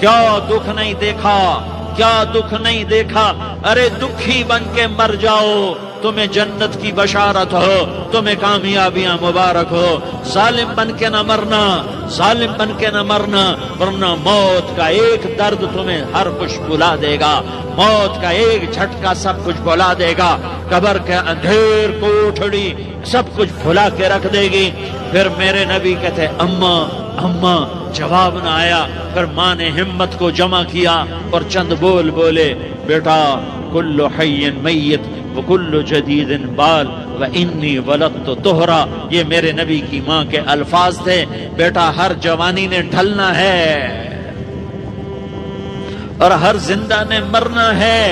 کیا دکھ نہیں دیکھا، کیا دکھ نہیں دیکھا؟ ارے دکھی بن کے مر جاؤ، تمہیں جنت کی بشارت ہو، تمہیں کامیابیاں مبارک ہو۔ ظالم بن کے نہ مرنا، ظالم بن کے نہ مرنا، ورنہ موت کا ایک درد تمہیں ہر کچھ بھلا دے گا، موت کا ایک جھٹکا سب کچھ بھلا دے گا، قبر کے اندھیر کوٹھڑی سب کچھ بھلا کے رکھ دے گی۔ پھر میرے نبی کہتے اماں اماں، جواب نہ آیا۔ پھر ماں نے ہمت کو جمع کیا اور چند بول بولے، بیٹا کل حی میت وکل جدید بال وانی ولدت طہرا۔ یہ میرے نبی کی ماں کے الفاظ تھے، بیٹا ہر جوانی نے ڈھلنا ہے اور ہر زندہ نے مرنا ہے۔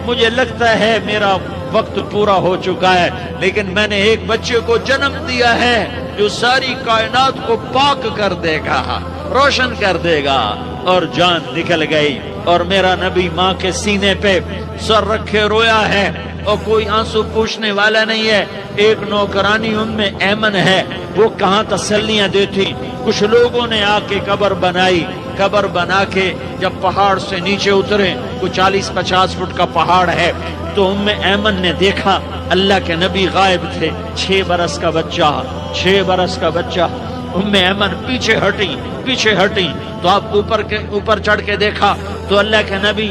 مجھے لگتا ہے میرا وقت پورا ہو چکا ہے، لیکن میں نے ایک بچے کو جنم دیا ہے جو ساری کائنات کو پاک کر دے گا، روشن کر دے گا۔ اور جان نکل گئی، اور میرا نبی ماں کے سینے پہ سر رکھے رویا ہے، اور کوئی آنسو پوچھنے والا نہیں ہے۔ ایک نوکرانی ام ایمن ہے، وہ کہاں تسلیاں دیتی۔ کچھ لوگوں نے آ کے قبر بنائی، قبر بنا کے جب پہاڑ سے نیچے اترے، کوئی 40-50 فٹ کا پہاڑ ہے، تو ام ایمن نے دیکھا اللہ کے نبی غائب تھے، 6 برس کا بچہ، 6 برس کا بچہ۔ ام ایمن پیچھے ہٹی تو آپ اوپر چڑھ کے دیکھا تو اللہ کے نبی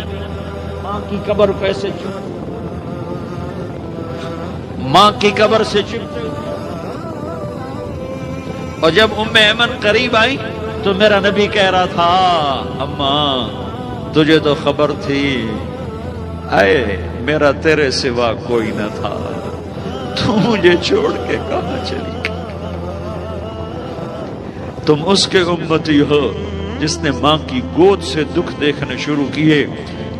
ماں کی قبر کیسے ماں کی قبر سے چپتے، اور جب ام ایمن قریب آئی تو میرا نبی کہہ رہا تھا اماں تجھے تو خبر تھی، اے میرا تیرے سوا کوئی نہ تھا، تو مجھے چھوڑ کے کہاں چلی گئی؟ تم اس کے امتی ہو جس نے ماں کی گود سے دکھ دیکھنے شروع کیے،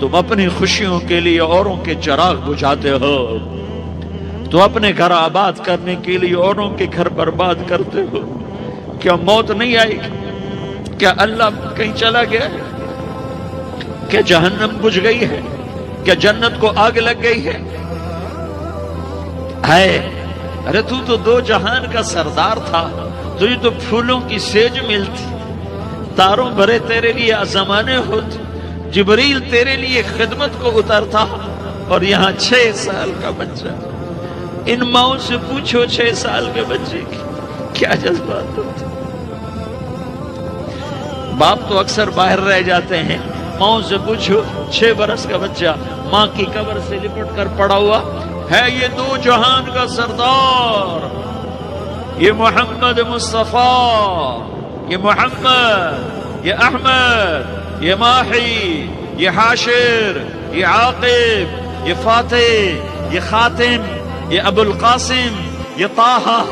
تم اپنی خوشیوں کے لیے اوروں کے چراغ بجھاتے ہو، تو اپنے گھر آباد کرنے کے لیے اوروں کے گھر برباد کرتے ہو۔ کیا موت نہیں آئی؟ کیا اللہ کہیں چلا گیا؟ کیا جہنم بجھ گئی ہے؟ کیا جنت کو آگ لگ گئی ہے؟ ارے تو 2 جہان کا سردار تھا، تجھے تو پھولوں کی سیج ملتی، تاروں بھرے تیرے لیے زمانے ہوتے، جبریل تیرے لیے خدمت کو اترتا، اور یہاں 6 سال کا بچہ۔ ان ماؤں سے پوچھو 6 سال کے بچے کی کیا جذبات ہوتے۔ باپ تو اکثر باہر رہ جاتے ہیں، ماؤں سے پوچھو 6 برس کا بچہ ماں کی قبر سے لپٹ کر پڑا ہوا ہے، یہ 2 جہان کا سردار، یہ محمد مصطفیٰ، یہ محمد، یہ احمد، یہ ماحی، یہ حاشر، یہ عاقب، یہ فاتح، یہ خاتم، یہ ابو القاسم، یہ طٰہٰ،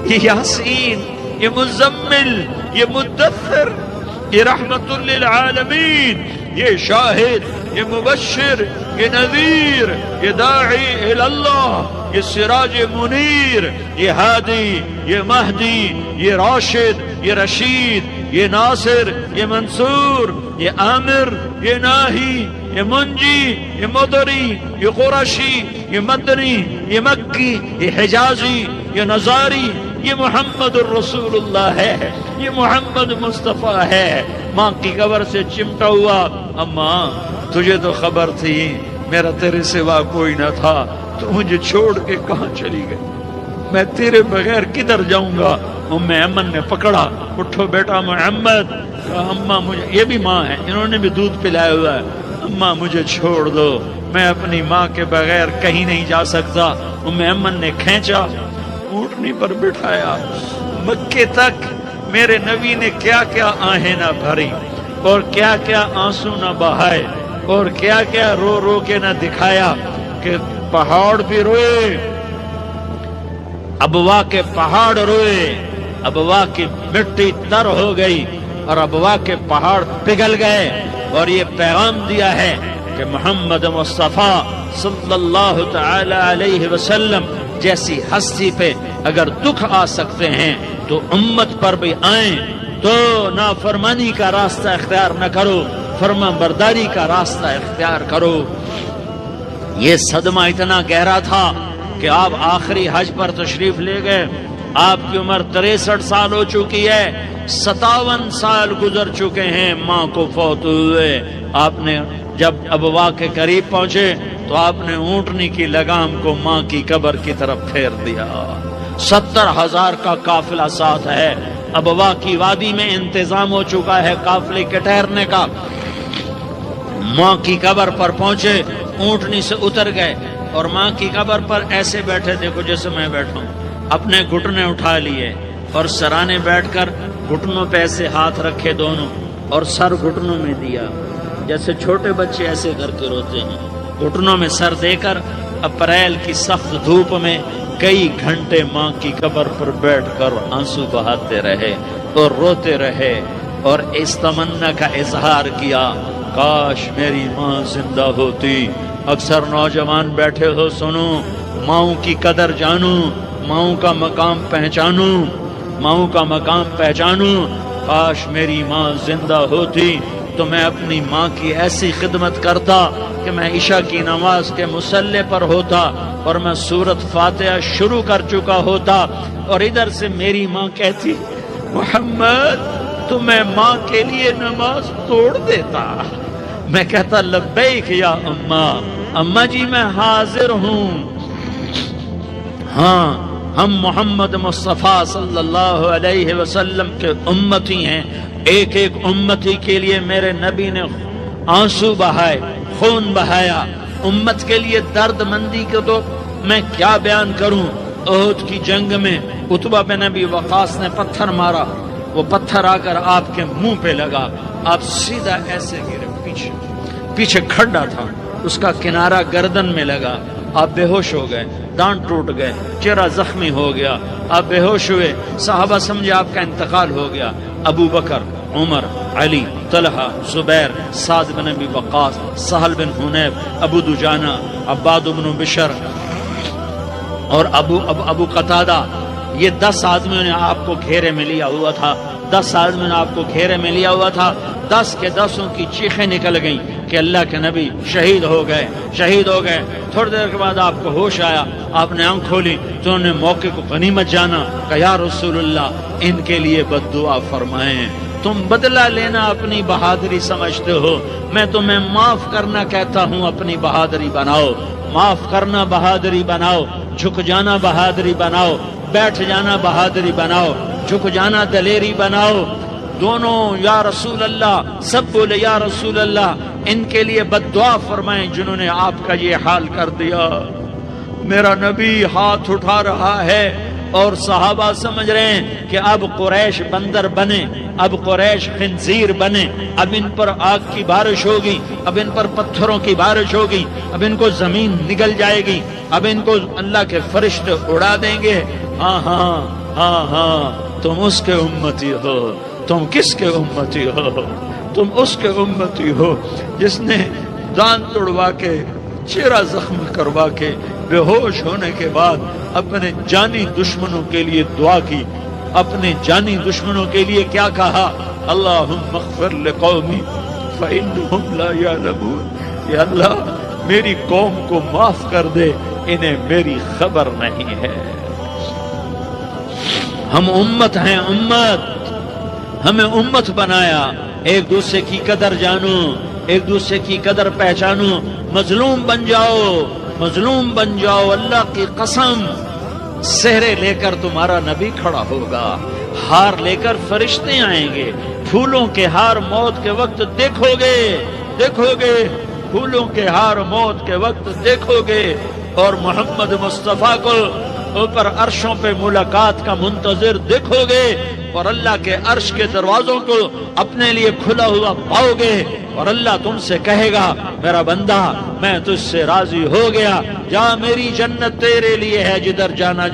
یہ یاسین، یہ مزمل، یہ مدثر، یہ رحمت للعالمین، یہ شاہد، یہ مبشر، یہ نذیر، یہ داعی اللہ، یہ سراج منیر، یہ ہادی، یہ مہدی، یہ راشد، یہ رشید، یہ ناصر، یہ منصور، یہ عامر، یہ ناہی، یہ منجی، یہ مدری، یہ قرشی، یہ مدنی، یہ مکی، یہ حجازی، یہ نظاری، یہ محمد الرسول اللہ ہے، یہ محمد مصطفیٰ ہے۔ ماں کی قبر سے چمٹا ہوا، اماں تجھے تو خبر تھی میرا تیرے سوا کوئی نہ تھا، تو مجھے چھوڑ کے کہاں چلی گئی؟ میں تیرے بغیر کدھر جاؤں گا؟ ام ایمن نے پکڑا، اٹھو بیٹا محمد۔ اماں مجھے، یہ بھی ماں ہے، انہوں نے بھی دودھ پلایا ہوا ہے، اماں مجھے چھوڑ دو، میں اپنی ماں کے بغیر کہیں نہیں جا سکتا۔ ام ایمن نے کھینچا، اونٹنی پر بٹھایا، مکے تک میرے نبی نے کیا کیا آہیں نہ بھری، اور کیا کیا آنسو نہ بہائے، اور کیا کیا رو رو کے نہ دکھایا کہ پہاڑ بھی روئے، ابوا کے پہاڑ روئے، ابوا کی مٹی تر ہو گئی اور ابوا کے پہاڑ پگھل گئے، اور یہ پیغام دیا ہے کہ محمد مصطفیٰ صلی اللہ تعالی علیہ وسلم جیسی ہستی پہ اگر دکھ آ سکتے ہیں تو امت پر بھی آئیں، تو نافرمانی کا راستہ اختیار نہ کرو، فرما برداری کا راستہ اختیار کرو۔ یہ صدمہ اتنا گہرا تھا کہ آپ آخری حج پر تشریف لے گئے، آپ کی عمر 63 سال ہو چکی ہے، 57 سال گزر چکے ہیں ماں کو فوت ہوئے۔ آپ نے جب ابوا کے قریب پہنچے تو آپ نے اونٹنی کی لگام کو ماں کی قبر کی طرف پھیر دیا۔ 70,000 کا قافلہ ساتھ ہے۔ ابوا کی وادی میں انتظام ہو چکا ہے قافلے کے ٹھہرنے کا۔ ماں کی قبر پر پہنچے، اونٹنی سے اتر گئے اور ماں کی قبر پر ایسے بیٹھے، دیکھو جیسے میں بیٹھا ہوں، اپنے گھٹنے اٹھا لیے اور سرانے بیٹھ کر گھٹنوں پہ ایسے ہاتھ رکھے دونوں اور سر گھٹنوں میں دیا، جیسے چھوٹے بچے ایسے کر کے روتے ہیں۔ گھٹنوں میں سر دے کر اپریل کی سخت دھوپ میں کئی گھنٹے ماں کی قبر پر بیٹھ کر آنسو بہاتے رہے اور روتے رہے اور اس تمنا کا اظہار کیا، کاش میری ماں زندہ ہوتی۔ اکثر نوجوان بیٹھے ہو، سنو، ماؤں کی قدر جانو، ماؤں کا مقام پہچانو، ماؤں کا مقام پہچانو۔ کاش میری ماں زندہ ہوتی تو میں اپنی ماں کی ایسی خدمت کرتا کہ میں عشاء کی نماز کے مصلی پر ہوتا اور میں سورۃ فاتحہ شروع کر چکا ہوتا اور ادھر سے میری ماں کہتی، محمد تو میں ماں کے لیے نماز توڑ دیتا۔ میں کہتا، لبیک یا اماں، اماں جی میں حاضر ہوں۔ ہاں، ہم محمد مصطفیٰ صلی اللہ علیہ وسلم کے امتی ہیں۔ ایک ایک امتی کے لیے میرے نبی نے آنسو بہائے، خون بہایا۔ امت کے لیے درد مندی کو تو میں کیا بیان کروں۔ احد کی جنگ میں عتبہ بن ابی وقاص نے پتھر مارا، وہ پتھر آ کر آپ کے منہ پہ لگا، آپ سیدھا ایسے گرے، پیچھے کھڈا تھا، اس کا کنارہ گردن میں لگا، آپ بے ہوش ہو گئے، دانت ٹوٹ گئے، چہرہ زخمی ہو گیا، آپ بے ہوش ہوئے، صحابہ سمجھے آپ کا انتقال ہو گیا۔ ابو بکر، عمر، علی، طلحہ، زبیر، سعد بن ابی وقاص، سہل بن حنیف، ابو دجانہ، عباد بن بشر اور ابو قتادہ، یہ 10 آدمیوں نے آپ کو گھیرے میں لیا ہوا تھا۔ 10 آدمیوں نے آپ کو گھیرے میں لیا ہوا تھا۔ 10 کے 10 کی چیخیں نکل گئیں کہ اللہ کے نبی شہید ہو گئے، شہید ہو گئے۔ تھوڑی دیر کے بعد آپ کو ہوش آیا، آپ نے آنکھ کھولی تو انہوں نے موقع کو غنیمت جانا کہ یا رسول اللہ ان کے لیے بد دعا فرمائیں۔ تم بدلہ لینا اپنی بہادری سمجھتے ہو، میں تمہیں معاف کرنا کہتا ہوں، اپنی بہادری بناؤ، معاف کرنا بہادری بناؤ، جھک جانا بہادری بناؤ، بیٹھ جانا بہادری بناؤ، جھک جانا دلیری بناؤ۔ دونوں یا رسول اللہ، سب بولے یا رسول اللہ، ان کے لیے بد دعا فرمائیں جنہوں نے آپ کا یہ حال کر دیا۔ میرا نبی ہاتھ اٹھا رہا ہے اور صحابہ سمجھ رہے ہیں کہ اب قریش بندر بنے، اب قریش خنزیر بنے، اب ان پر آگ کی بارش ہوگی، اب ان پر پتھروں کی بارش ہوگی، اب ان کو زمین نگل جائے گی، اب ان کو اللہ کے فرشتے اڑا دیں گے۔ ہاں ہاں ہاں ہاں، تم اس کے امتی ہو۔ تم کس کے امتی ہو؟ تم اس کے امتی ہو جس نے دان توڑوا کے، چہرہ زخم کروا کے، بے ہوش ہونے کے بعد اپنے جانی دشمنوں کے لیے دعا کی، اپنے جانی دشمنوں کے لیے کیا کہا؟ اللہم اغفر لقومی فإنہم لا یعلمون۔ یا اللہ میری قوم کو معاف کر دے، انہیں میری خبر نہیں ہے۔ ہم امت ہیں، امت، ہمیں امت بنایا۔ ایک دوسرے کی قدر جانو، ایک دوسرے کی قدر پہچانو، مظلوم بن جاؤ، مظلوم بن جاؤ۔ اللہ کی قسم، سہرے لے کر تمہارا نبی کھڑا ہوگا، ہار لے کر فرشتے آئیں گے، پھولوں کے ہار موت کے وقت دیکھو گے، دیکھو گے، پھولوں کے ہار موت کے وقت دیکھو گے، اور محمد مصطفیٰ کو اوپر عرشوں پہ ملاقات کا منتظر دیکھو گے، اور اللہ کے عرش کے دروازوں کو اپنے لیے کھلا ہوا پاؤ گے، اور اللہ تم سے کہے گا میرا بندہ میں تجھ سے راضی ہو گیا، جا میری جنت تیرے لیے ہے، جدھر جانا